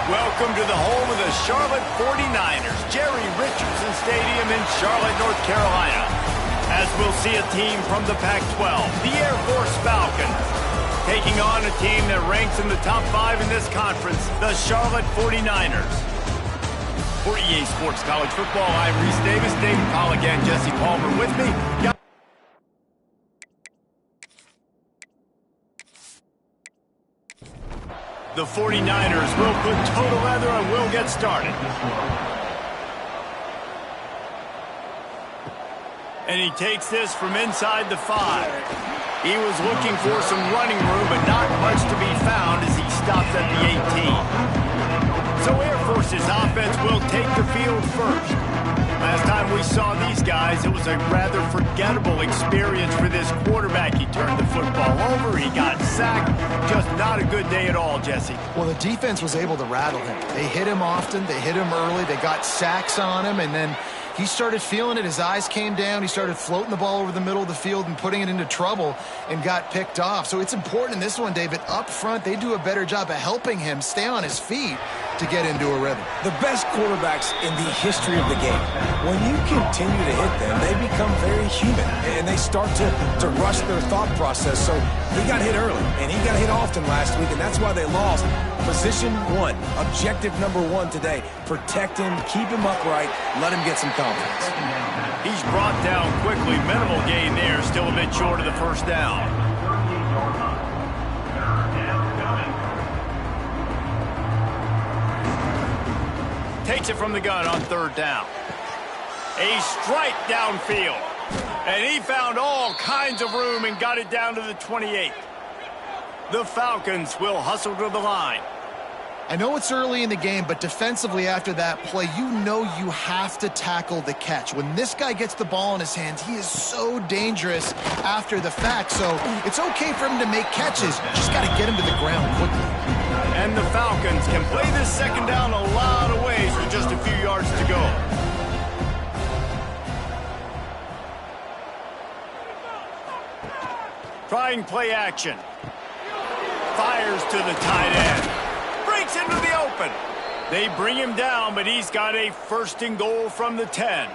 Welcome to the home of the Charlotte 49ers, Jerry Richardson Stadium in Charlotte, North Carolina. As we'll see a team from the Pac-12, the Air Force Falcons, taking on a team that ranks in the top 5 in this conference, the Charlotte 49ers. For EA Sports College Football, I'm Reese Davis, David Pollack, and Jesse Palmer with me. The 49ers will put total leather and will get started. And he takes this from inside the 5. He was looking for some running room, but not much to be found as he stops at the 18. So Air Force's offense will take the field first. Last time we saw these guys, it was a rather forgettable experience for this quarterback. He turned the football over, he got sacked. Just not a good day at all, Jesse. Well, the defense was able to rattle him. They hit him often, they hit him early, they got sacks on him, and then he started feeling it. His eyes came down. He started floating the ball over the middle of the field and putting it into trouble and got picked off. So it's important in this one, David. Up front, they do a better job of helping him stay on his feet to get into a rhythm. The best quarterbacks in the history of the game, when you continue to hit them, they become very human, and they start to rush their thought process. So he got hit early, and he got hit often last week, and that's why they lost. Position 1, objective number 1 today. Protect him, keep him upright, let him get some confidence. He's brought down quickly. Minimal gain there, still a bit short of the first down. Takes it from the gun on 3rd down. A strike downfield. And he found all kinds of room and got it down to the 28. The Falcons will hustle to the line. I know it's early in the game, but defensively after that play, you know you have to tackle the catch. When this guy gets the ball in his hands, he is so dangerous after the fact. So it's okay for him to make catches. Just got to get him to the ground quickly. And the Falcons can play this second down a lot of ways with just a few yards to go. Trying play action. Fires to the tight end. Breaks into the open. They bring him down, but he's got a 1st and goal from the 10.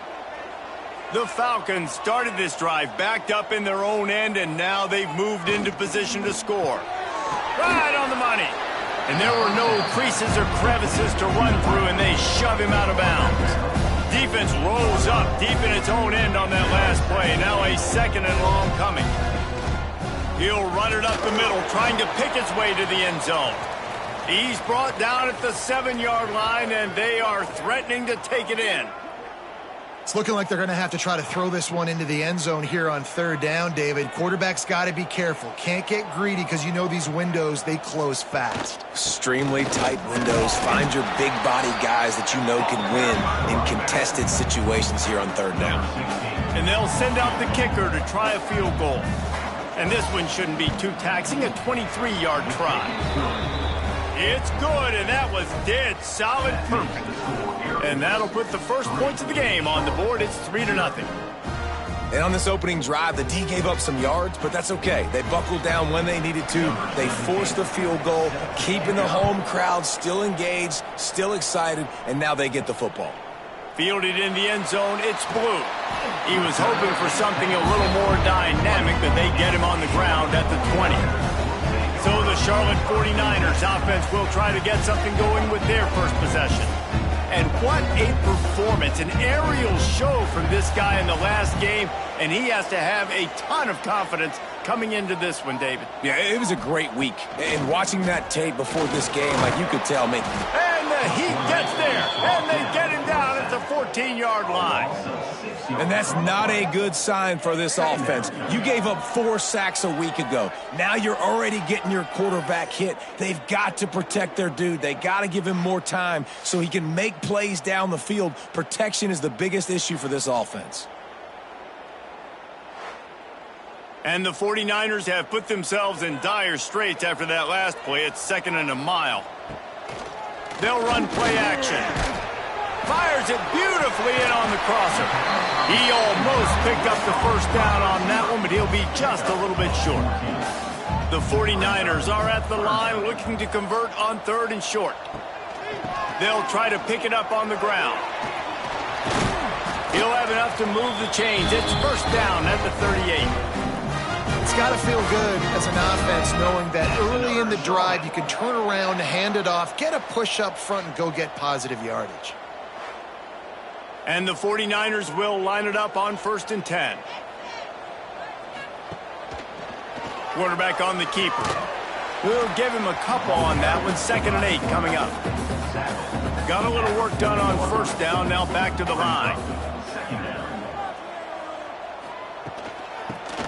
The Falcons started this drive backed up in their own end, and now they've moved into position to score. Right on the money. And there were no creases or crevices to run through, and they shove him out of bounds. Defense rolls up deep in its own end on that last play. Now a 2nd and long coming. He'll run it up the middle, trying to pick its way to the end zone. He's brought down at the 7-yard line, and they are threatening to take it in. It's looking like they're going to have to try to throw this one into the end zone here on 3rd down, David. Quarterback's got to be careful. Can't get greedy because you know these windows, they close fast. Extremely tight windows. Find your big body guys that you know can win in contested situations here on 3rd down. And they'll send out the kicker to try a field goal. And this one shouldn't be too taxing, a 23-yard try. It's good, and that was dead solid perfect. And that'll put the first points of the game on the board. It's 3-0. And on this opening drive, the D gave up some yards, but that's okay. They buckled down when they needed to. They forced the field goal, keeping the home crowd still engaged, still excited, and now they get the football. Fielded in the end zone, it's Blue. He was hoping for something a little more dynamic, but they get him on the ground at the 20. So the Charlotte 49ers offense will try to get something going with their first possession. And what a performance, an aerial show from this guy in the last game, and he has to have a ton of confidence coming into this one, David. Yeah, it was a great week. And watching that tape before this game, like you could tell me. And the Heat gets there, and they get him down at the 14-yard line. And that's not a good sign for this offense. You gave up 4 sacks a week ago. Now you're already getting your quarterback hit. They've got to protect their dude. They got to give him more time so he can make plays down the field. Protection is the biggest issue for this offense. And the 49ers have put themselves in dire straits after that last play. It's 2nd and a mile. They'll run play action. Fires it beautifully in on the crosser. He almost picked up the first down on that one, but he'll be just a little bit short. The 49ers are at the line looking to convert on 3rd and short. They'll try to pick it up on the ground. He'll have enough to move the chains. It's first down at the 38. It's got to feel good as an offense knowing that early in the drive you can turn around, hand it off, get a push up front, and go get positive yardage. And the 49ers will line it up on 1st and 10. Quarterback on the keeper. We'll give him a couple on that one. 2nd and 8 coming up. Got a little work done on first down. Now back to the line.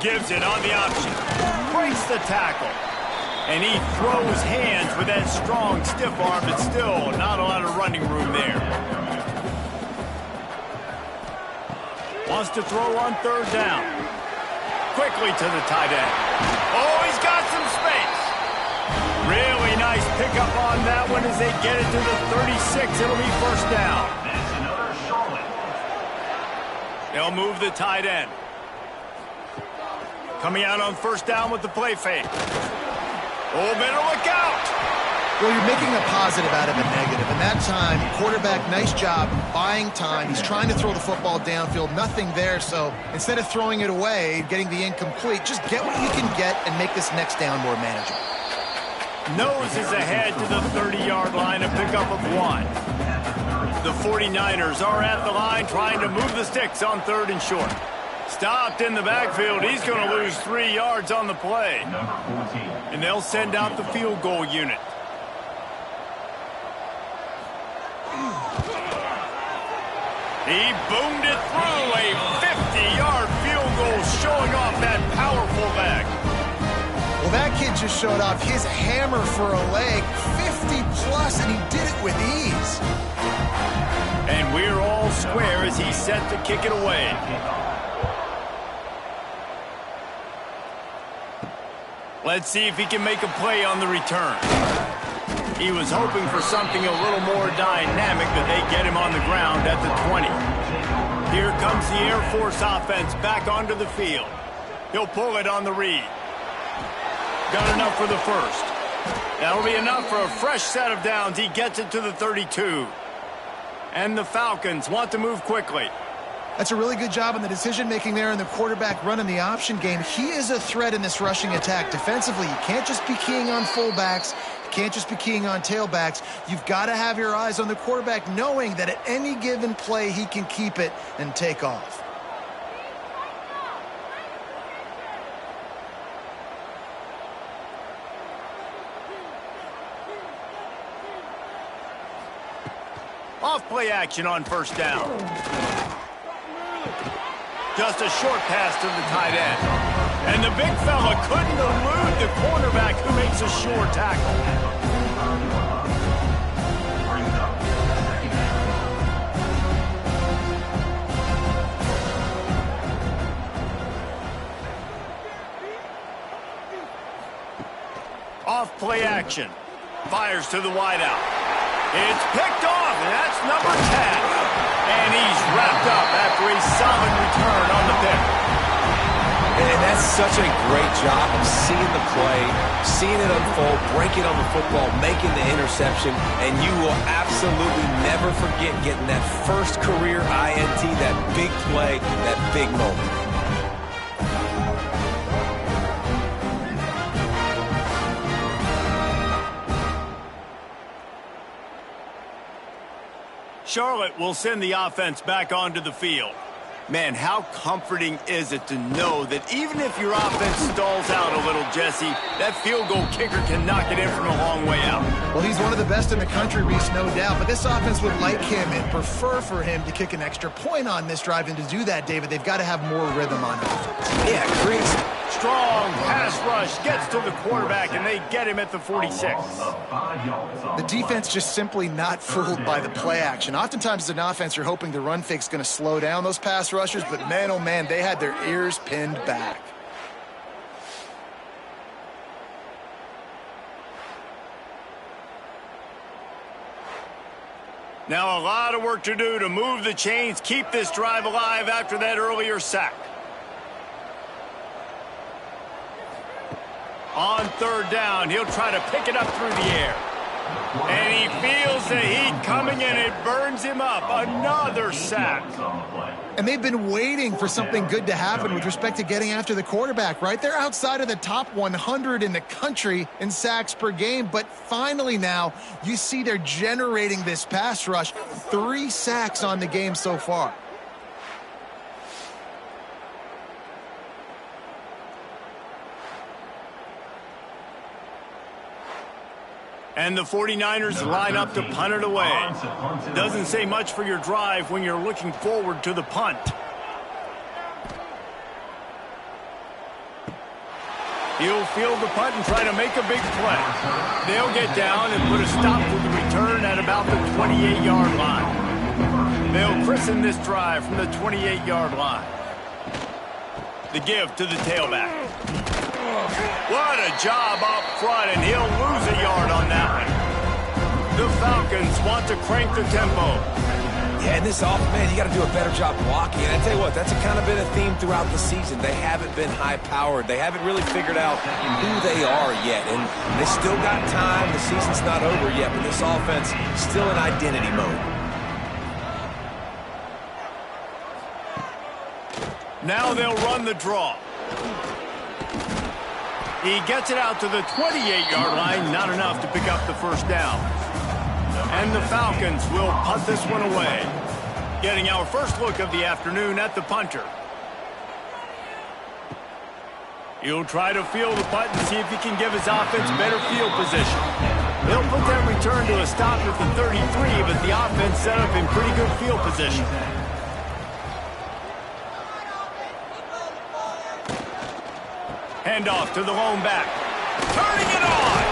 Gives it on the option. Breaks the tackle. And he throws hands with that strong, stiff arm, but still not a lot of running room there. Wants to throw on 3rd down. Quickly to the tight end. Oh, he's got some space. Really nice pickup on that one as they get it to the 36. It'll be first down. They'll move the tight end. Coming out on 1st down with the play fake. Oh, better look out. Well, you're making a positive out of a negative. And that time, quarterback, nice job buying time. He's trying to throw the football downfield. Nothing there. So instead of throwing it away, getting the incomplete, just get what you can get and make this next down more manageable. Nose is ahead to the 30-yard line, a pickup of 1. The 49ers are at the line trying to move the sticks on 3rd and short. Stopped in the backfield. He's going to lose 3 yards on the play. And they'll send out the field goal unit. He boomed it through a 50-yard field goal, showing off that powerful back. Well, that kid just showed off his hammer for a leg, 50-plus, and he did it with ease. And we're all square as he's set to kick it away. Let's see if he can make a play on the return. He was hoping for something a little more dynamic, but they get him on the ground at the 20. Here comes the Air Force offense back onto the field. He'll pull it on the read. Got enough for the first. That'll be enough for a fresh set of downs. He gets it to the 32. And the Falcons want to move quickly. That's a really good job on the decision-making there and the quarterback running the option game. He is a threat in this rushing attack. Defensively, you can't just be keying on fullbacks. You can't just be keying on tailbacks. You've got to have your eyes on the quarterback, knowing that at any given play, he can keep it and take off. Off play action on 1st down. Just a short pass to the tight end. And the big fella couldn't elude the cornerback who makes a sure tackle. Off play action. Fires to the wideout. It's picked off, and that's number 10. And he's wrapped up after a solid return on the pick. And that's such a great job of seeing the play, seeing it unfold, breaking on the football, making the interception, and you will absolutely never forget getting that first career INT, that big play, that big moment. Charlotte will send the offense back onto the field. Man, how comforting is it to know that even if your offense stalls out a little, Jesse, that field goal kicker can knock it in from a long way out. Well, he's one of the best in the country, Reese, no doubt. But this offense would like him and prefer for him to kick an extra point on this drive. And to do that, David, they've got to have more rhythm on offense. Yeah, Chris. Strong pass rush gets to the quarterback, and they get him at the 46. The defense just simply not fooled by the play action. Oftentimes as an offense, you're hoping the run fake's going to slow down those pass rushers, but man, oh man, they had their ears pinned back. Now a lot of work to do to move the chains, keep this drive alive after that earlier sack. On 3rd down, he'll try to pick it up through the air. And he feels the heat coming and it burns him up. Another sack. And they've been waiting for something good to happen with respect to getting after the quarterback, right? They're outside of the top 100 in the country in sacks per game, but finally now you see they're generating this pass rush. 3 sacks on the game so far. And the 49ers line up to punt it away. Doesn't say much for your drive when you're looking forward to the punt. He'll field the punt and try to make a big play. They'll get down and put a stop to the return at about the 28-yard line. They'll christen this drive from the 28-yard line. The give to the tailback. What a job up front, and he'll lose a yard on that one. The Falcons want to crank the tempo. Yeah, and this offense, man, you got to do a better job blocking. And I tell you what, that's kind of been a theme throughout the season. They haven't been high-powered. They haven't really figured out who they are yet. And they still got time. The season's not over yet, but this offense still in identity mode. Now they'll run the draw. He gets it out to the 28-yard line, not enough to pick up the first down. And the Falcons will punt this one away. Getting our first look of the afternoon at the punter. He'll try to field the punt and see if he can give his offense better field position. He'll put that return to a stop at the 33, but the offense set up in pretty good field position. Handoff to the lone back. Turning it on.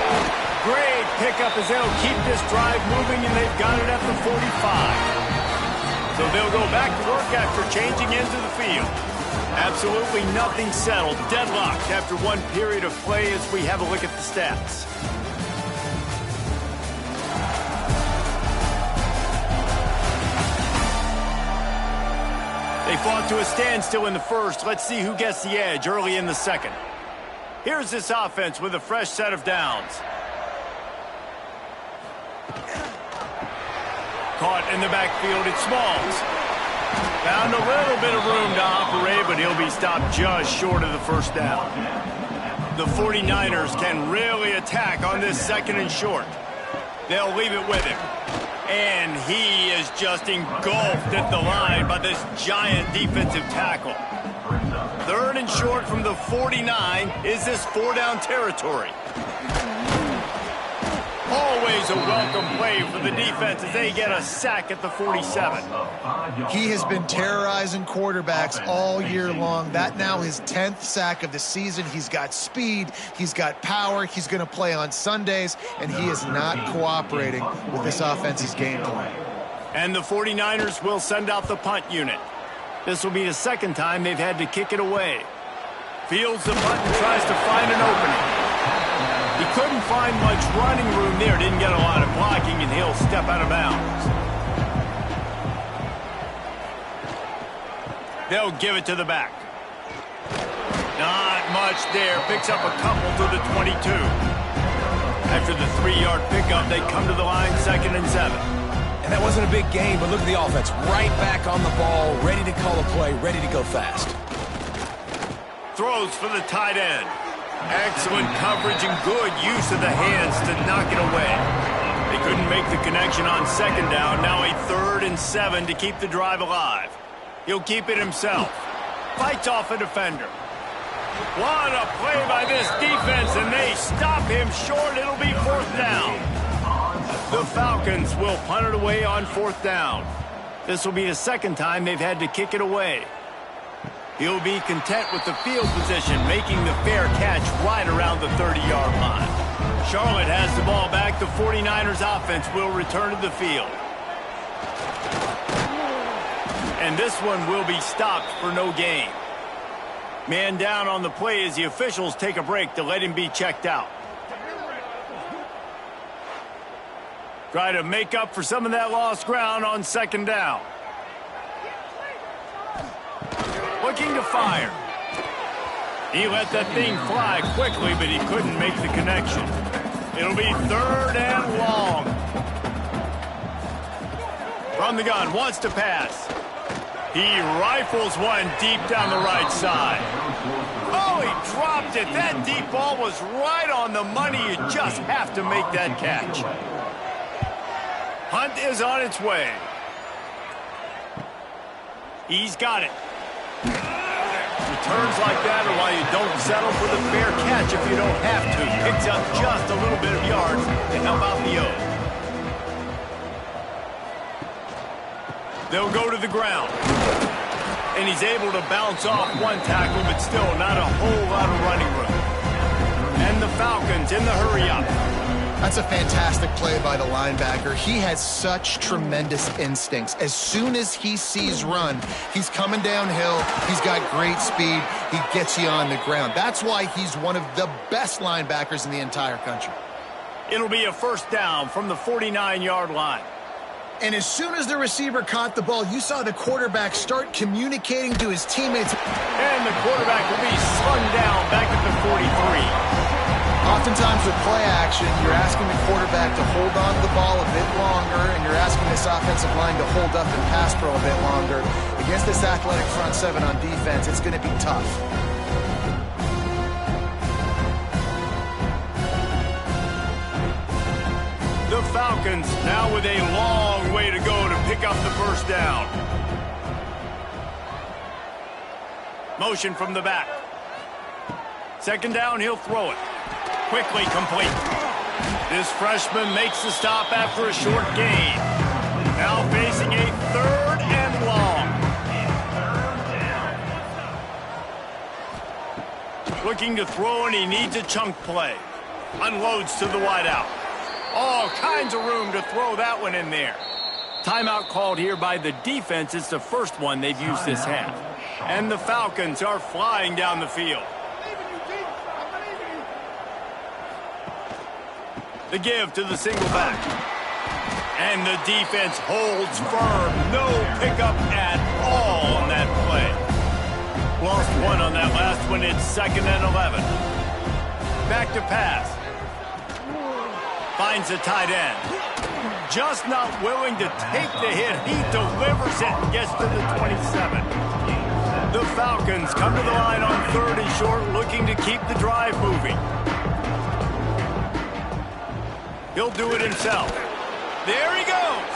Great pickup as they'll keep this drive moving, and they've got it at the 45. So they'll go back to work after changing into the field. Absolutely nothing settled. Deadlocked after one period of play as we have a look at the stats. They fought to a standstill in the first. Let's see who gets the edge early in the second. Here's this offense with a fresh set of downs. Caught in the backfield, it's Smalls. Found a little bit of room to operate, but he'll be stopped just short of the first down. The 49ers can really attack on this second and short. They'll leave it with him. And he is just engulfed at the line by this giant defensive tackle. Third and short from the 49. Is this 4-down territory? Always a welcome play for the defense as they get a sack at the 47. He has been terrorizing quarterbacks all year long. That now his 10th sack of the season. He's got speed. He's got power. He's going to play on Sundays, and he is not cooperating with this offense's game plan. And the 49ers will send out the punt unit. This will be the second time they've had to kick it away. Fields the punt and tries to find an opening. He couldn't find much running room there. Didn't get a lot of blocking, and he'll step out of bounds. They'll give it to the back. Not much there. Picks up a couple to the 22. After the 3-yard pickup, they come to the line, 2nd and 7. And that wasn't a big game, but look at the offense. Right back on the ball, ready to call a play, ready to go fast. Throws for the tight end. Excellent coverage and good use of the hands to knock it away. They couldn't make the connection on 2nd down. Now a 3rd and 7 to keep the drive alive. He'll keep it himself. Fights off a defender. What a play by this defense, and they stop him short. It'll be 4th down. The Falcons will punt it away on 4th down. This will be the second time they've had to kick it away. He'll be content with the field position, making the fair catch right around the 30-yard line. Charlotte has the ball back. The 49ers offense will return to the field. And this one will be stopped for no gain. Man down on the play as the officials take a break to let him be checked out. Try to make up for some of that lost ground on 2nd down. Looking to fire. He let that thing fly quickly, but he couldn't make the connection. It'll be 3rd and long. From the gun, wants to pass. He rifles one deep down the right side. Oh, he dropped it. That deep ball was right on the money. You just have to make that catch. Hunt is on its way. He's got it. Returns like that are why you don't settle for the fair catch if you don't have to. Picks up just a little bit of yards to help out the O. They'll go to the ground. And he's able to bounce off one tackle, but still not a whole lot of running room. And the Falcons in the hurry-up. That's a fantastic play by the linebacker. He has such tremendous instincts. As soon as he sees run, he's coming downhill. He's got great speed. He gets you on the ground. That's why he's one of the best linebackers in the entire country. It'll be a 1st down from the 49-yard line. And as soon as the receiver caught the ball, you saw the quarterback start communicating to his teammates. And the quarterback will be slung down back at the 43. Oftentimes with play action, you're asking the quarterback to hold on to the ball a bit longer, and you're asking this offensive line to hold up and pass pro a bit longer. Against this athletic front seven on defense, it's going to be tough. The Falcons now with a long way to go to pick up the 1st down. Motion from the back. 2nd down, he'll throw it. Quickly complete. This freshman makes the stop after a short gain. Now facing a 3rd and long. Looking to throw, and he needs a chunk play. Unloads to the wideout. All kinds of room to throw that one in there. Timeout called here by the defense. It's the first one they've used this half. And the Falcons are flying down the field. The give to the single back. And the defense holds firm. No pickup at all on that play. Lost one on that last one. It's 2nd and 11. Back to pass. Finds a tight end. Just not willing to take the hit. He delivers it and gets to the 27. The Falcons come to the line on 3rd and short, looking to keep the drive moving. He'll do it himself. There he goes.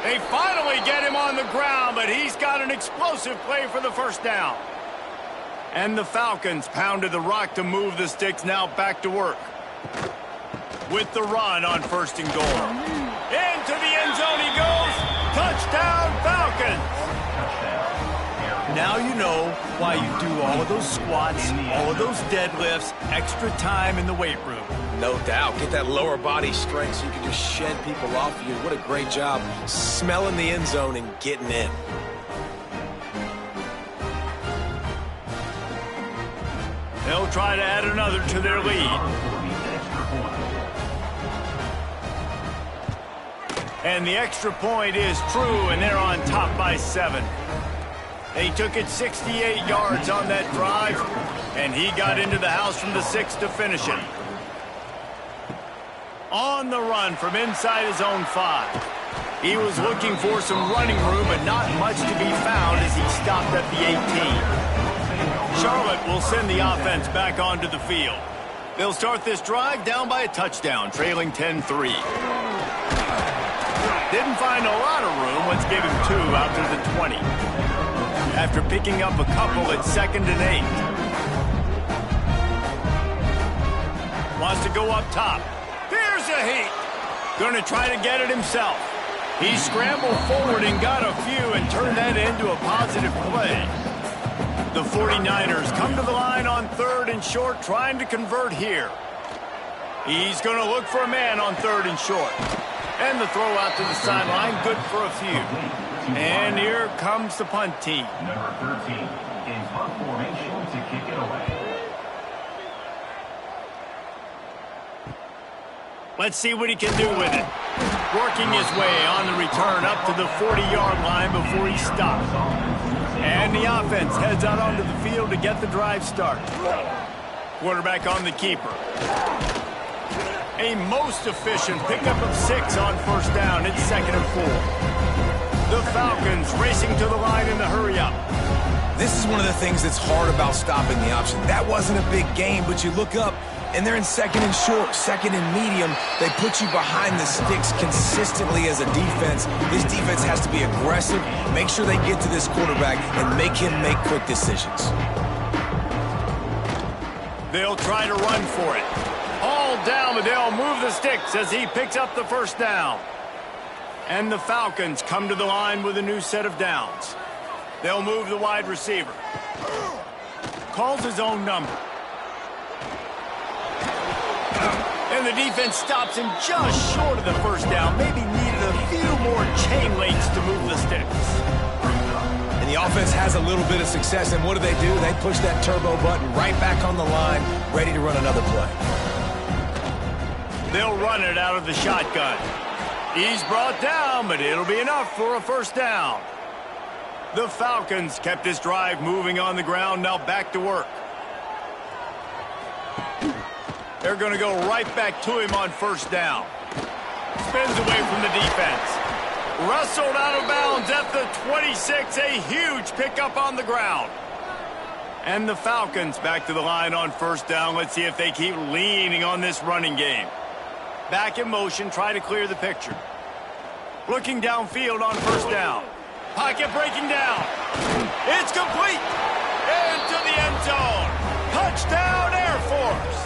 They finally get him on the ground, but he's got an explosive play for the 1st down. And the Falcons pounded the rock to move the sticks, now back to work. With the run on 1st and goal. Into the end zone he goes. Touchdown, Falcons. Now you know why you do all of those squats, all of those deadlifts, extra time in the weight room. No doubt. Get that lower body strength so you can just shed people off of you. What a great job smelling the end zone and getting in. They'll try to add another to their lead. And the extra point is true, and they're on top by 7. They took it 68 yards on that drive, and he got into the house from the 6 to finish it. On the run from inside his own 5. He was looking for some running room, but not much to be found as he stopped at the 18. Charlotte will send the offense back onto the field. They'll start this drive down by a touchdown, trailing 10-3. Didn't find a lot of room. Let's give him 2 out to the 20. After picking up a couple at 2nd and 8. Wants to go up top. Here's a heat. Going to try to get it himself. He scrambled forward and got a few and turned that into a positive play. The 49ers come to the line on 3rd and short, trying to convert here. He's going to look for a man on 3rd and short. And the throw out to the sideline, good for a few. And here comes the punt team. Number 13 in punt formation to kick it away. Let's see what he can do with it. Working his way on the return up to the 40-yard line before he stops. And the offense heads out onto the field to get the drive started. Quarterback on the keeper. A most efficient pickup of 6 on first down. It's 2nd and 4. The Falcons racing to the line in the hurry-up. This is one of the things that's hard about stopping the option. That wasn't a big gain, but you look up, and they're in 2nd and short, 2nd and medium. They put you behind the sticks consistently as a defense. This defense has to be aggressive, make sure they get to this quarterback, and make him make quick decisions. They'll try to run for it. All down, but they'll move the sticks as he picks up the first down. And the Falcons come to the line with a new set of downs. They'll move the wide receiver. Calls his own number. And the defense stops him just short of the first down. Maybe needed a few more chain links to move the sticks. And the offense has a little bit of success, and what do? They push that turbo button right back on the line, ready to run another play. They'll run it out of the shotgun. He's brought down, but it'll be enough for a first down. The Falcons kept this drive moving on the ground, now back to work. They're going to go right back to him on first down. Spins away from the defense. Wrestled out of bounds at the 26, a huge pickup on the ground. And the Falcons back to the line on first down. Let's see if they keep leaning on this running game. Back in motion, try to clear the picture. Looking downfield on first down. Pocket breaking down. It's complete. Into the end zone. Touchdown, Air Force.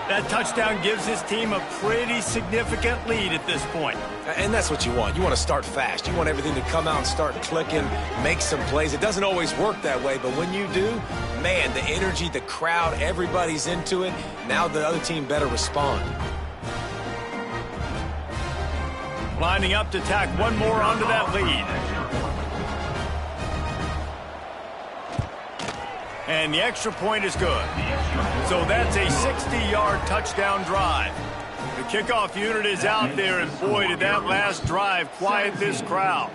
That touchdown gives his team a pretty significant lead at this point. And that's what you want. You want to start fast. You want everything to come out and start clicking, make some plays. It doesn't always work that way, but when you do, man, the energy, the crowd, everybody's into it. Now the other team better respond. Lining up to tack one more onto that lead. And the extra point is good. So that's a 60-yard touchdown drive. The kickoff unit is out there, and boy, did that last drive quiet this crowd.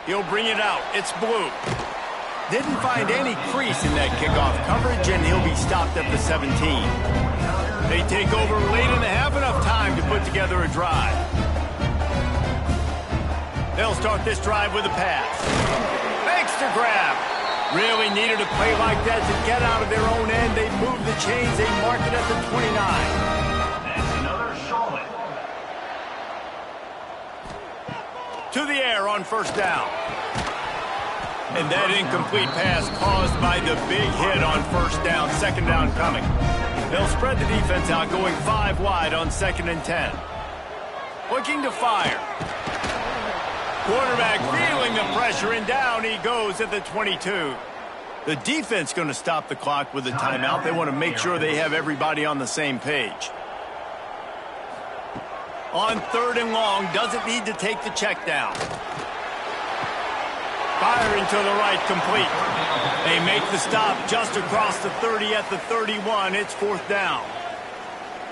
He'll bring it out. It's blue. Didn't find any crease in that kickoff coverage, and he'll be stopped at the 17. They take over late and have enough time to put together a drive. They'll start this drive with a pass. Extra grab. Really needed a play like that to get out of their own end. They move the chains. They mark it at the 29. That's another Charlotte. To the air on first down. And that incomplete pass caused by the big hit on first down. 2nd down coming. They'll spread the defense out, going 5 wide on 2nd and 10. Looking to fire. Quarterback feeling the pressure, and down he goes at the 22. The defense going to stop the clock with a timeout. They want to make sure they have everybody on the same page. On 3rd and long, doesn't need to take the check down. Firing to the right, complete. They make the stop just across the 30 at the 31. It's 4th down.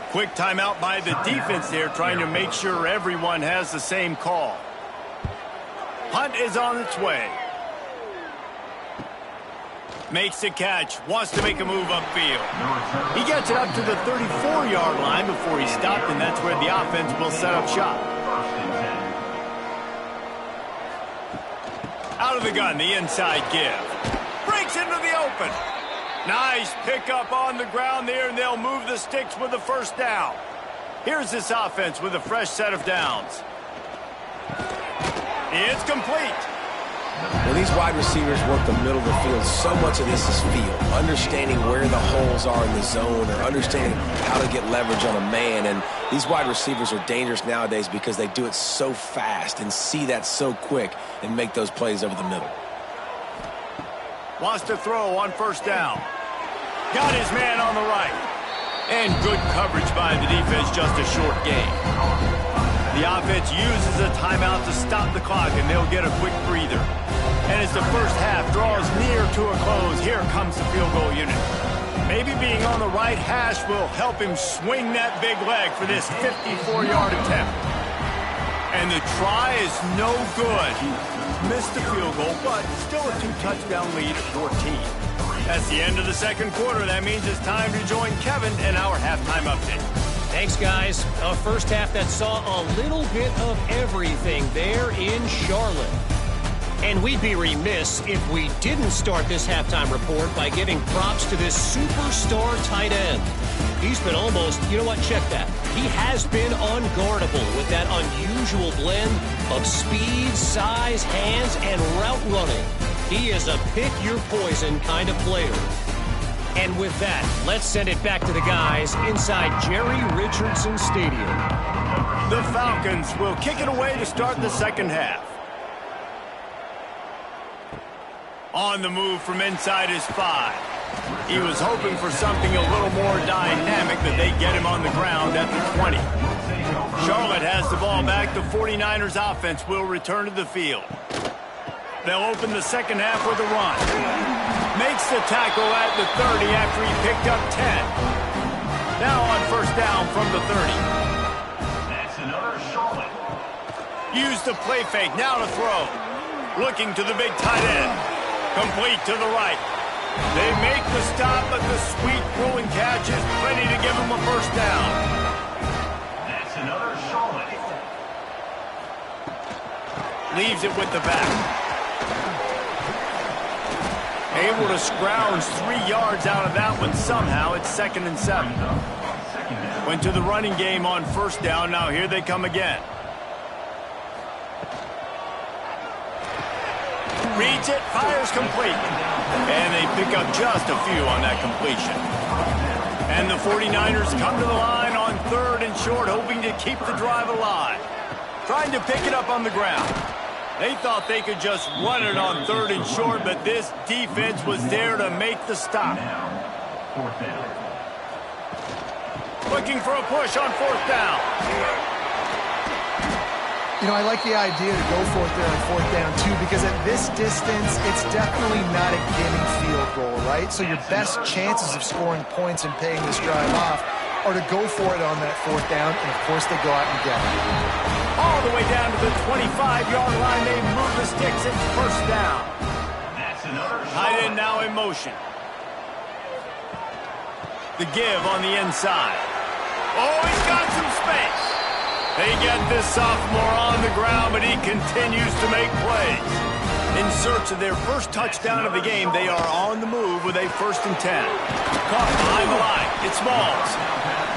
Quick timeout by the defense there, trying to make sure everyone has the same call. Punt is on its way. Makes the catch. Wants to make a move upfield. He gets it up to the 34-yard line before he stopped, and that's where the offense will set up shop. Out of the gun, the inside give. Breaks into the open. Nice pickup on the ground there, and they'll move the sticks with the first down. Here's this offense with a fresh set of downs. It's complete. When these wide receivers work the middle of the field, so much of this is feel. Understanding where the holes are in the zone, or understanding how to get leverage on a man. And these wide receivers are dangerous nowadays because they do it so fast and see that so quick and make those plays over the middle. Wants to throw on first down. Got his man on the right. And good coverage by the defense, just a short gain. The offense uses a timeout to stop the clock, and they'll get a quick breather. And as the first half draws near to a close, here comes the field goal unit. Maybe being on the right hash will help him swing that big leg for this 54-yard attempt. And the try is no good. Missed the field goal, but still a 2-touchdown lead at 14. That's the end of the second quarter. That means it's time to join Kevin in our halftime update. Thanks, guys. A first half that saw a little bit of everything there in Charlotte. And we'd be remiss if we didn't start this halftime report by giving props to this superstar tight end. He's been almost, you know what, check that. He has been unguardable with that unusual blend of speed, size, hands, and route running. He is a pick-your-poison kind of player. And with that, let's send it back to the guys inside Jerry Richardson Stadium. The Falcons will kick it away to start the second half. On the move from inside his 5. He was hoping for something a little more dynamic, but they get him on the ground at the 20. Charlotte has the ball back. The 49ers offense will return to the field. They'll open the second half with a run. Makes the tackle at the 30 after he picked up 10. Now on first down from the 30. That's another Charlotte. Use the play fake. Now to throw. Looking to the big tight end. Complete to the right. They make the stop, but the sweet throw and catch is plenty to give them a first down. That's another Charlotte. Leaves it with the back. Able to scrounge 3 yards out of that one somehow. It's 2nd and 7. Went to the running game on first down. Now here they come again. Reads it, fires complete. And they pick up just a few on that completion. And the 49ers come to the line on 3rd and short, hoping to keep the drive alive. Trying to pick it up on the ground. They thought they could just run it on 3rd and short, but this defense was there to make the stop. Fourth down. Looking for a push on 4th down. You know, I like the idea to go for it there on 4th down, too, because at this distance, it's definitely not a gimme field goal, right? So your best chances of scoring points and paying this drive off are to go for it on that 4th down, and, of course, they go out and get it. All the way down to the 25-yard line. They move the sticks. It's first down. That's another Tight Charlotte. end now in motion. The give on the inside. Oh, he's got some space. They get this sophomore on the ground, but he continues to make plays. In search of their first touchdown of the game, they are on the move with a 1st and 10. Caught behind the line. It's Smalls.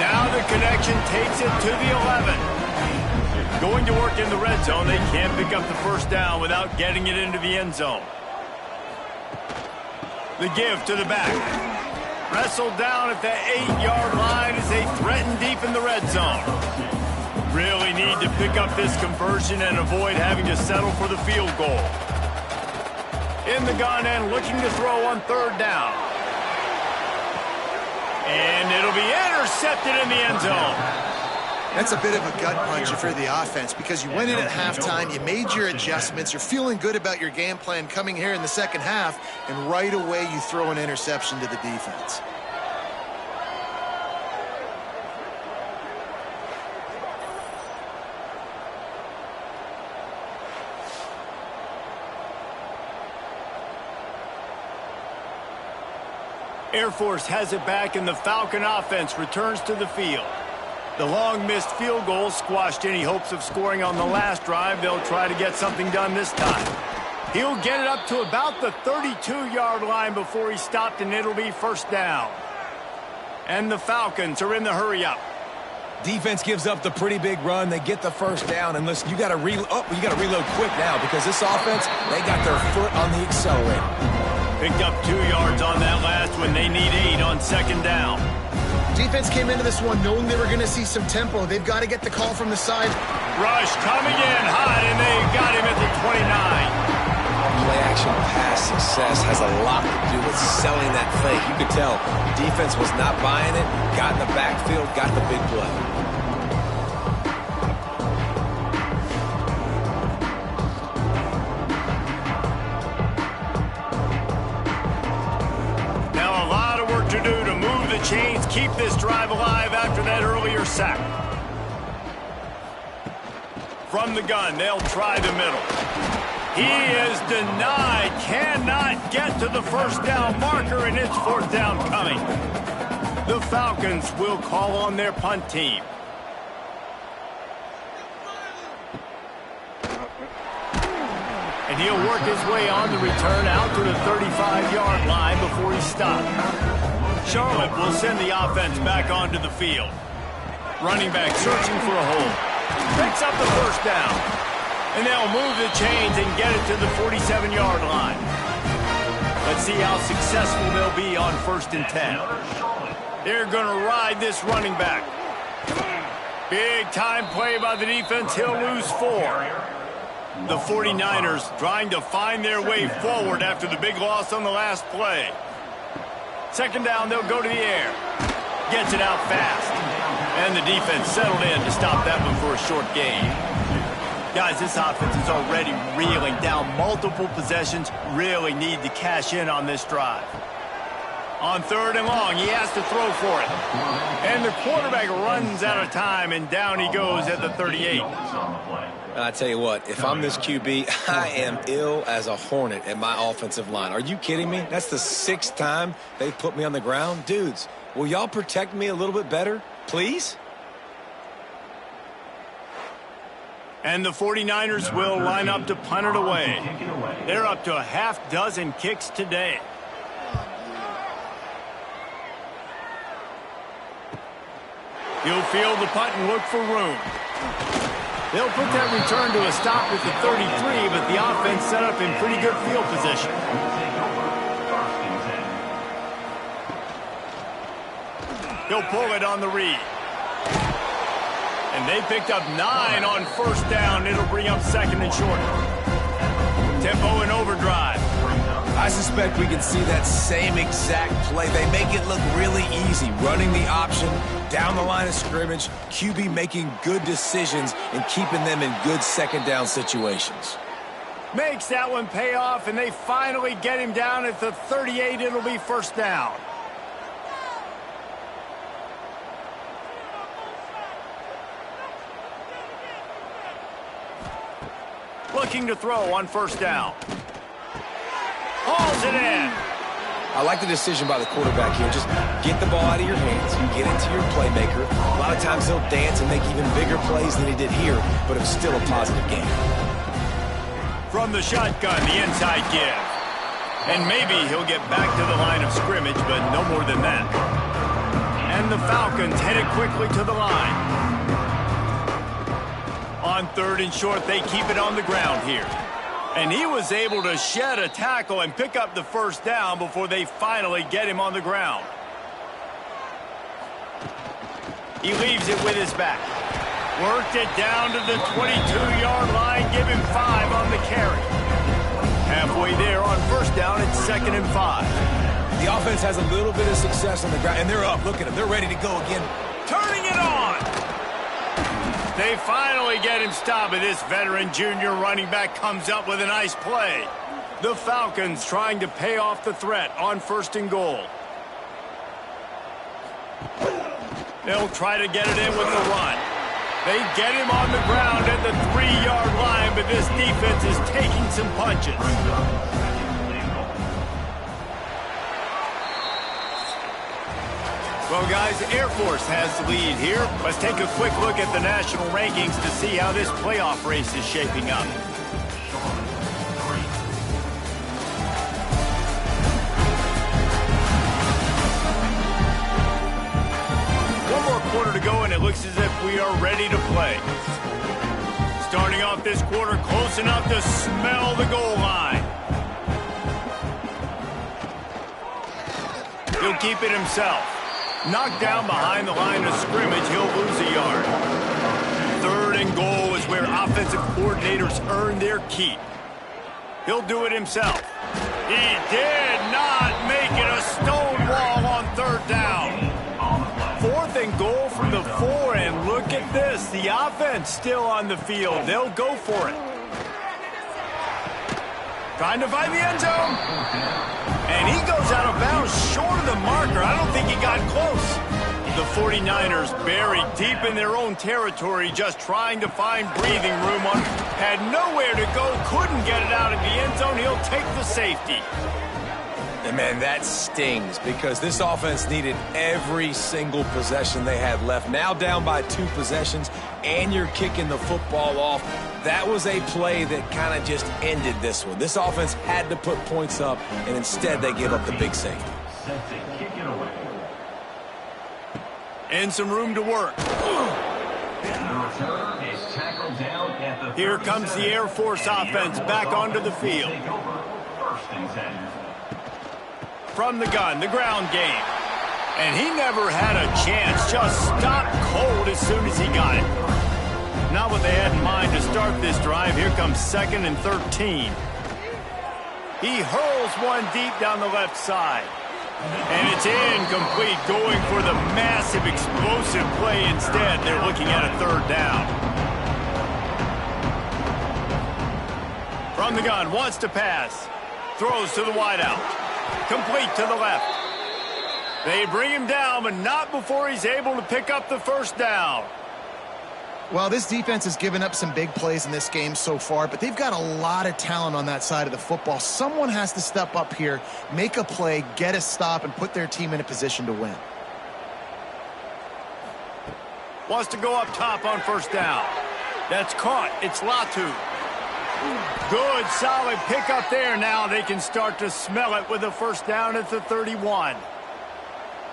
Now the connection takes it to the 11. Going to work in the red zone. They can't pick up the first down without getting it into the end zone. The give to the back. Wrestled down at the 8-yard line as they threaten deep in the red zone. Really need to pick up this conversion and avoid having to settle for the field goal. In the gun and looking to throw on 3rd down. And it'll be intercepted in the end zone. That's a bit of a gut punch for the offense because you went in at halftime, you made your adjustments, you're feeling good about your game plan coming here in the second half, and right away you throw an interception to the defense. Air Force has it back, and the Falcon offense returns to the field. The long missed field goal squashed any hopes of scoring on the last drive. They'll try to get something done this time. He'll get it up to about the 32-yard line before he stopped, and it'll be first down. And the Falcons are in the hurry-up. Defense gives up the pretty big run. They get the first down. And listen, you got to reload quick now because this offense, they got their foot on the accelerator. Picked up 2 yards on that last one. They need 8 on second down. Defense came into this one knowing they were going to see some tempo. They've got to get the call from the side. Rush coming in hot, and they got him at the 29. Play-action pass success has a lot to do with selling that fake. You could tell defense was not buying it, got in the backfield, got the big play. Now a lot of work to do to move the chains, keep this drive alive after that earlier sack. From the gun, they'll try the middle. He is denied, cannot get to the first down marker, and it's fourth down coming. The Falcons will call on their punt team. And he'll work his way on the return out to the 35-yard line before he stopped. Charlotte will send the offense back onto the field. Running back searching for a hole. Picks up the first down. And they'll move the chains and get it to the 47-yard line. Let's see how successful they'll be on 1st and 10. They're going to ride this running back. Big time play by the defense. He'll lose 4. The 49ers trying to find their way forward after the big loss on the last play. 2nd down, they'll go to the air. Gets it out fast. And the defense settled in to stop that one for a short gain. Guys, this offense is already reeling down multiple possessions. Really need to cash in on this drive. On 3rd and long, he has to throw for it. And the quarterback runs out of time, and down he goes at the 38. I tell you what, if I'm this QB, I am ill as a hornet at my offensive line. Are you kidding me? That's the 6th time they've put me on the ground. Dudes, will y'all protect me a little bit better, please? And the 49ers will line up to punt it away. They're up to a half dozen kicks today. He'll field the punt and look for room. They'll put that return to a stop at the 33, but the offense set up in pretty good field position. He'll pull it on the read. And they picked up 9 on 1st down. It'll bring up 2nd and short. Tempo and overdrive. I suspect we can see that same exact play. They make it look really easy, running the option down the line of scrimmage, QB making good decisions and keeping them in good 2nd down situations. Makes that one pay off, and they finally get him down at the 38. It'll be 1st down. Looking to throw on 1st down. Hauls it in. I like the decision by the quarterback here. Just get the ball out of your hands. Get into your playmaker. A lot of times he'll dance and make even bigger plays than he did here, but it was still a positive game. From the shotgun, the inside give. And maybe he'll get back to the line of scrimmage, but no more than that. And the Falcons headed quickly to the line. On 3rd and short, they keep it on the ground here. And he was able to shed a tackle and pick up the 1st down before they finally get him on the ground. He leaves it with his back. Worked it down to the 22-yard line. Give him 5 on the carry. Halfway there on 1st down, it's 2nd and 5. The offense has a little bit of success on the ground, and they're up. Look at them. They're ready to go again. Turning it on. They finally get him stopped, and this veteran junior running back comes up with a nice play. The Falcons trying to pay off the threat on 1st and goal. They'll try to get it in with the run. They get him on the ground at the 3-yard line, but this defense is taking some punches. Well, guys, the Air Force has the lead here. Let's take a quick look at the national rankings to see how this playoff race is shaping up. One more quarter to go, and it looks as if we are ready to play. Starting off this quarter, close enough to smell the goal line. He'll keep it himself. Knocked down behind the line of scrimmage, he'll lose a yard. 3rd and goal is where offensive coordinators earn their keep. He'll do it himself. He did not make it a stone wall on 3rd down. 4th and goal from the 4, and look at this. The offense still on the field. They'll go for it. Trying to find the end zone. And he goes out of bounds short of the marker. I don't think he got close. The 49ers buried deep in their own territory, just trying to find breathing room. Had nowhere to go, couldn't get it out of the end zone. He'll take the safety. And man, that stings because this offense needed every single possession they had left. Now down by 2 possessions, and you're kicking the football off. That was a play that kind of just ended this one. This offense had to put points up, and instead they gave up the big safety. Set to kick it away. And some room to work. The return is tackled down at the Here comes the Air Force offense back onto the field. Take over. First and 10. From the gun, the ground game. And he never had a chance. Just stopped cold as soon as he got it. Not what they had in mind to start this drive. Here comes 2nd and 13. He hurls one deep down the left side. And it's incomplete, going for the massive explosive play instead. They're looking at a 3rd down. From the gun, wants to pass. Throws to the wideout. Complete to the left. They bring him down, but not before he's able to pick up the 1st down. Well, this defense has given up some big plays in this game so far, but they've got a lot of talent on that side of the football. Someone has to step up here, make a play, get a stop, and put their team in a position to win. Wants to go up top on 1st down. That's caught. It's Latu. Good, solid pickup there. Now they can start to smell it with a 1st down at the 31.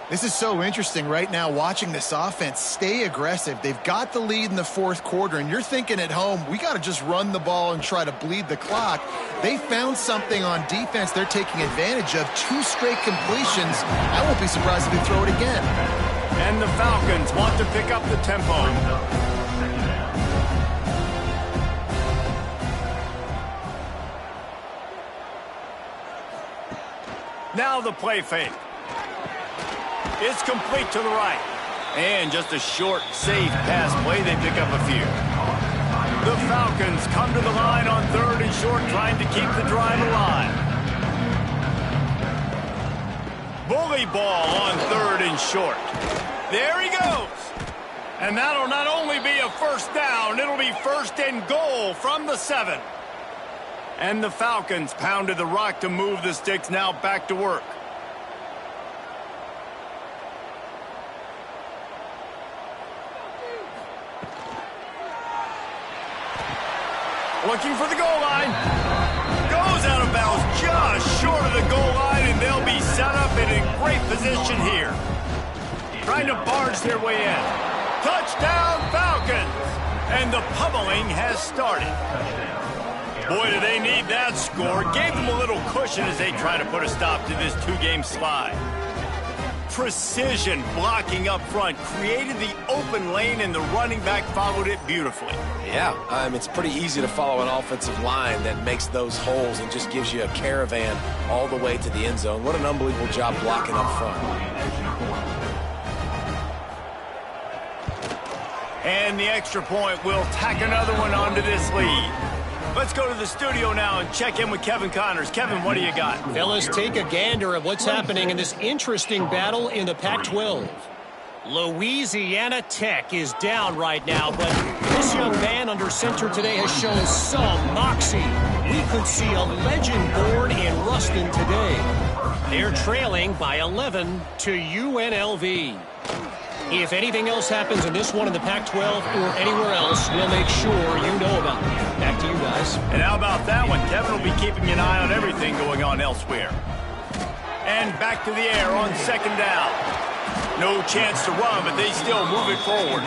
This is so interesting right now, watching this offense stay aggressive. They've got the lead in the 4th quarter, and you're thinking at home, we got to just run the ball and try to bleed the clock. They found something on defense they're taking advantage of. 2 straight completions. I won't be surprised if they throw it again. And the Falcons want to pick up the tempo. Now the play fake. It's complete to the right. And just a short, safe pass play. They pick up a few. The Falcons come to the line on 3rd and short, trying to keep the drive alive. Bully ball on 3rd and short. There he goes. And that'll not only be a 1st down, it'll be 1st and goal from the 7. And the Falcons pounded the rock to move the sticks, now back to work. Looking for the goal line. Goes out of bounds just short of the goal line, and they'll be set up in a great position here. Trying to barge their way in. Touchdown, Falcons! And the pummeling has started. Boy, do they need that score. Gave them a little cushion as they try to put a stop to this 2-game slide. Precision blocking up front created the open lane, and the running back followed it beautifully. Yeah, it's pretty easy to follow an offensive line that makes those holes and just gives you a caravan all the way to the end zone. What an unbelievable job blocking up front. And the extra point will tack another one onto this lead. Let's go to the studio now and check in with Kevin Connors. Kevin, what do you got? Fellas, take a gander at what's happening in this interesting battle in the Pac-12. Louisiana Tech is down right now, but this young man under center today has shown some moxie. We could see a legend born in Ruston today. They're trailing by 11 to UNLV. If anything else happens in this one in the Pac-12 or anywhere else, we'll make sure you know about it. Back to you guys. And how about that one? Kevin will be keeping an eye on everything going on elsewhere. And back to the air on 2nd down. No chance to run, but they still move it forward.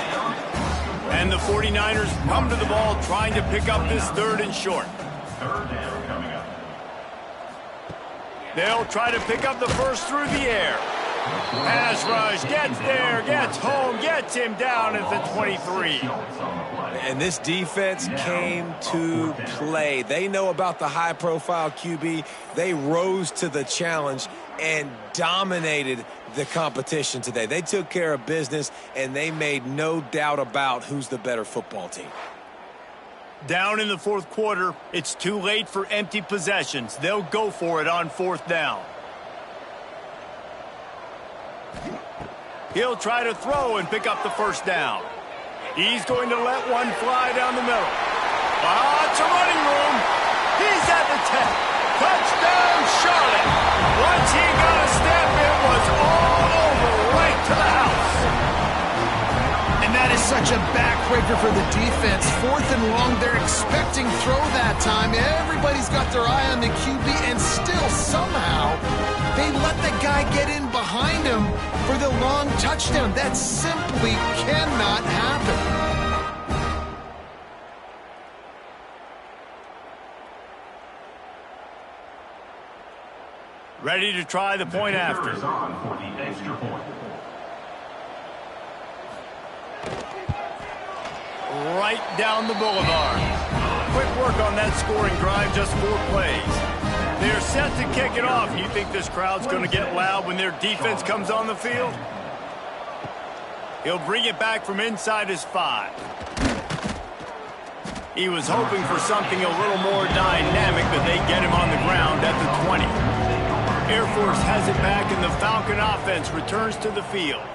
And the 49ers come to the ball trying to pick up this 3rd and short. 3rd down coming up. They'll try to pick up the 1st through the air. Pass rush, gets there, gets home, gets him down at the 23. And this defense came to play. They know about the high-profile QB. They rose to the challenge and dominated the competition today. They took care of business, and they made no doubt about who's the better football team. Down in the 4th quarter, it's too late for empty possessions. They'll go for it on 4th down. He'll try to throw and pick up the first down. He's going to let one fly down the middle. Lots of running room. He's at the 10. Touchdown, Charlotte. Once he got a step, it was all over right to the house. And that is such a backbreaker for the defense. 4th and long, they're expecting throw that time. Everybody's got their eye on the QB, and still somehow they let the guy get in behind him for the long touchdown. That simply cannot happen. Ready to try the point after. Is on for the extra point. Right down the boulevard. Quick work on that scoring drive, just 4 plays. They're set to kick it off. You think this crowd's going to get loud when their defense comes on the field? He'll bring it back from inside his 5. He was hoping for something a little more dynamic, but they get him on the ground at the 20. Air Force has it back, and the Falcon offense returns to the field.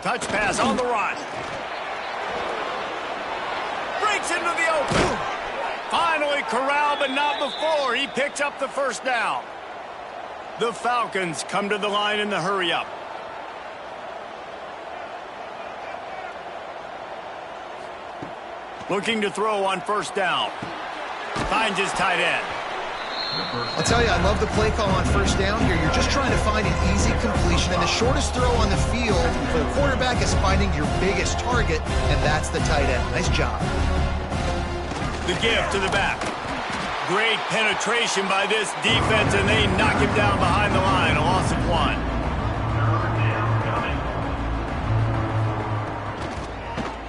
Touch pass on the run. Breaks into the open. Finally corralled, but not before. He picks up the first down. The Falcons come to the line in the hurry-up. Looking to throw on first down. Finds his tight end. I'll tell you, I love the play call on first down here. You're just trying to find an easy completion, and the shortest throw on the field for the quarterback is finding your biggest target, and that's the tight end. Nice job. The give to the back. Great penetration by this defense, and they knock him down behind the line. A loss of 1.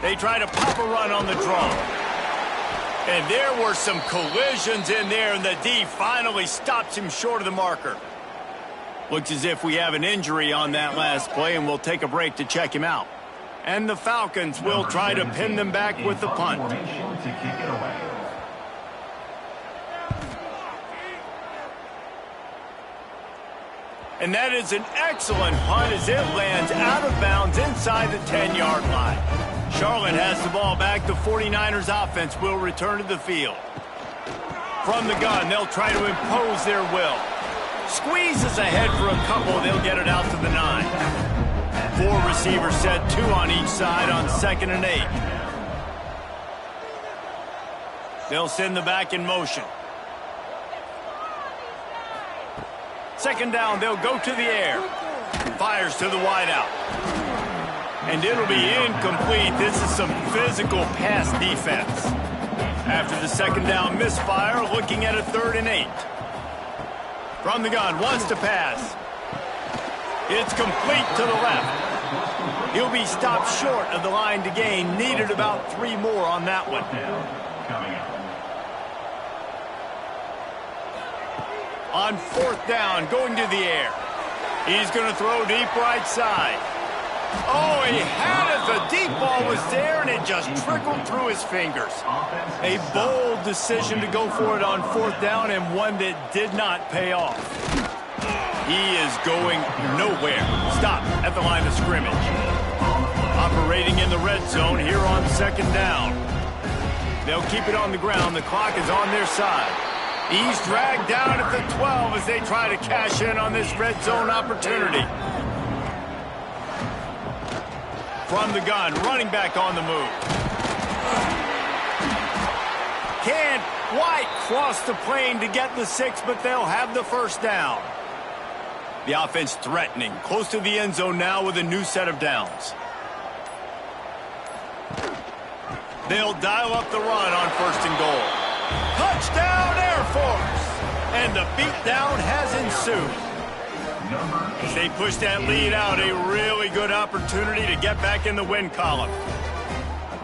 They try to pop a run on the draw. And there were some collisions in there, and the D finally stops him short of the marker. Looks as if we have an injury on that last play, and we'll take a break to check him out. And the Falcons will try to pin them back with the punt. And that is an excellent punt as it lands out of bounds inside the 10-yard line. Charlotte has the ball back. The 49ers offense will return to the field. From the gun, they'll try to impose their will. Squeezes ahead for a couple. They'll get it out to the 9. 4 receivers set, 2 on each side on 2nd and 8. They'll send the back in motion. 2nd down, they'll go to the air. Fires to the wideout. And it'll be incomplete. This is some physical pass defense. After the 2nd down misfire, looking at a 3rd and 8. From the gun, wants to pass. It's complete to the left. He'll be stopped short of the line to gain. Needed about 3 more on that one. On 4th down, going to the air. He's going to throw deep right side. Oh, he had it. The deep ball was there, and it just trickled through his fingers. A bold decision to go for it on 4th down, and one that did not pay off. He is going nowhere. Stop at the line of scrimmage. Operating in the red zone here on 2nd down. They'll keep it on the ground. The clock is on their side. He's dragged down at the 12 as they try to cash in on this red zone opportunity. From the gun, running back on the move. Can't quite cross the plane to get the 6, but they'll have the first down. The offense threatening, close to the end zone now with a new set of downs. They'll dial up the run on 1st and goal. Touchdown, Air Force! And the beatdown has ensued. As they push that lead out, a really good opportunity to get back in the win column.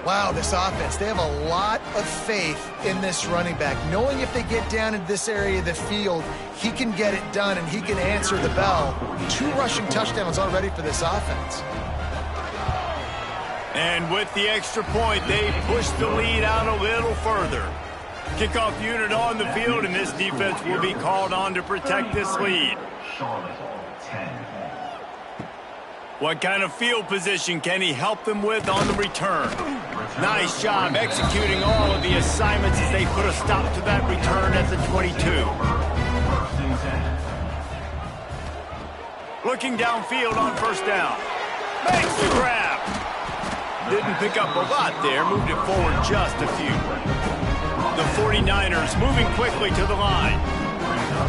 Wow, this offense, they have a lot of faith in this running back, knowing if they get down into this area of the field, he can get it done and he can answer the bell. 2 rushing touchdowns already for this offense. And with the extra point, they push the lead out a little further. Kickoff unit on the field, and this defense will be called on to protect this lead. What kind of field position can he help them with on the return? Nice job executing all of the assignments as they put a stop to that return at the 22. Looking downfield on first down. Makes the grab. Didn't pick up a lot there, moved it forward just a few. The 49ers moving quickly to the line.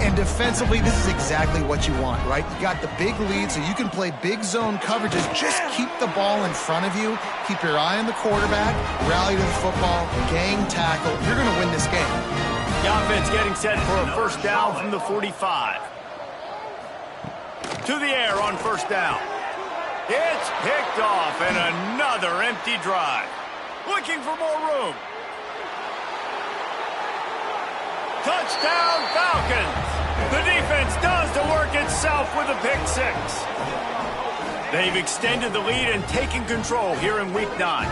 And defensively, this is exactly what you want, right? You got the big lead, so you can play big zone coverages. Just keep the ball in front of you. Keep your eye on the quarterback. Rally to the football. Gang tackle. You're going to win this game. The offense getting set for a first down from the 45. To the air on first down. It's picked off, and another empty drive. Looking for more room. Touchdown, Falcons! The defense does the work itself with a pick six. They've extended the lead and taken control here in Week 9.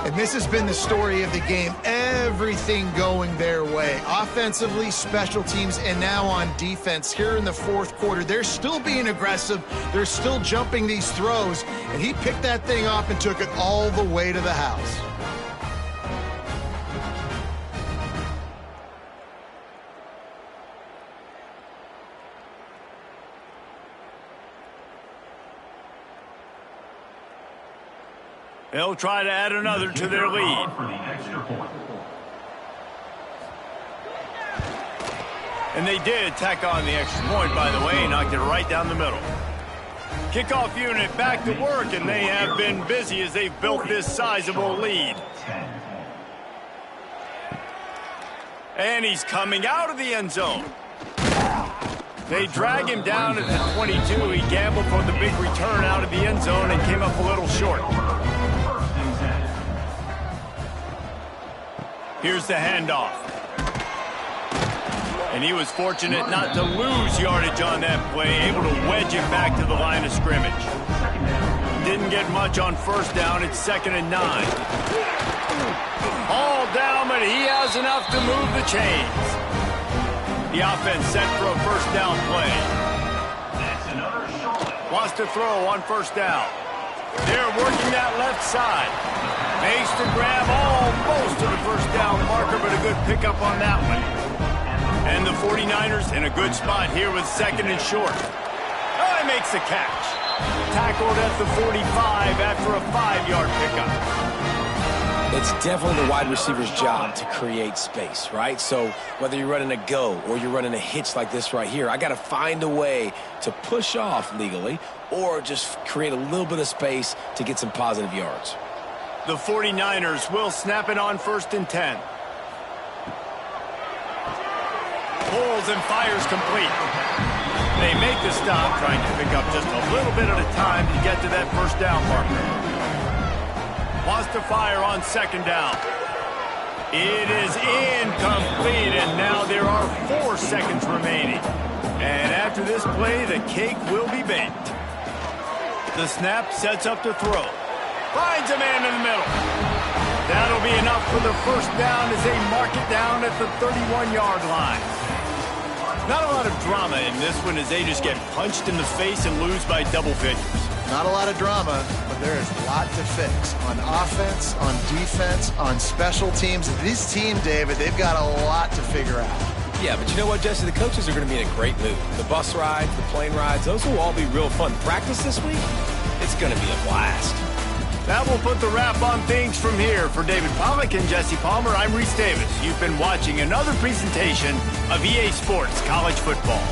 And this has been the story of the game. Everything going their way. Offensively, special teams, and now on defense here in the fourth quarter. They're still being aggressive. They're still jumping these throws. And he picked that thing off and took it all the way to the house. They'll try to add another to their lead. And they did tack on the extra point, by the way, knocked it right down the middle. Kickoff unit back to work, and they have been busy as they've built this sizable lead. And he's coming out of the end zone. They drag him down at the 22. He gambled for the big return out of the end zone and came up a little short. Here's the handoff. And he was fortunate not to lose yardage on that play, able to wedge it back to the line of scrimmage. Didn't get much on first down. It's 2nd and 9. All down, but he has enough to move the chains. The offense set for a first down play. Wants to throw on first down. They're working that left side. Makes the grab almost to the first down marker, but a good pickup on that one. And the 49ers in a good spot here with 2nd and short. Oh, he makes the catch. Tackled at the 45 after a 5-yard pickup. It's definitely the wide receiver's job to create space, right? So whether you're running a go or you're running a hitch like this right here, I got to find a way to push off legally or just create a little bit of space to get some positive yards. The 49ers will snap it on 1st and 10. Pulls and fires complete. They make the stop, trying to pick up just a little bit at a time to get to that first down marker. Wants to fire on 2nd down. It is incomplete, and now there are 4 seconds remaining. And after this play, the cake will be baked. The snap sets up to throw. Finds a man in the middle. That'll be enough for the first down as they mark it down at the 31-yard line. Not a lot of drama in this one as they just get punched in the face and lose by double figures. Not a lot of drama, but there is a lot to fix. On offense, on defense, on special teams. This team, David, they've got a lot to figure out. Yeah, but you know what, Jesse? The coaches are going to be in a great mood. The bus rides, the plane rides, those will all be real fun. Practice this week, it's going to be a blast. That will put the wrap on things from here. For David Pollack and Jesse Palmer, I'm Reese Davis. You've been watching another presentation of EA Sports College Football.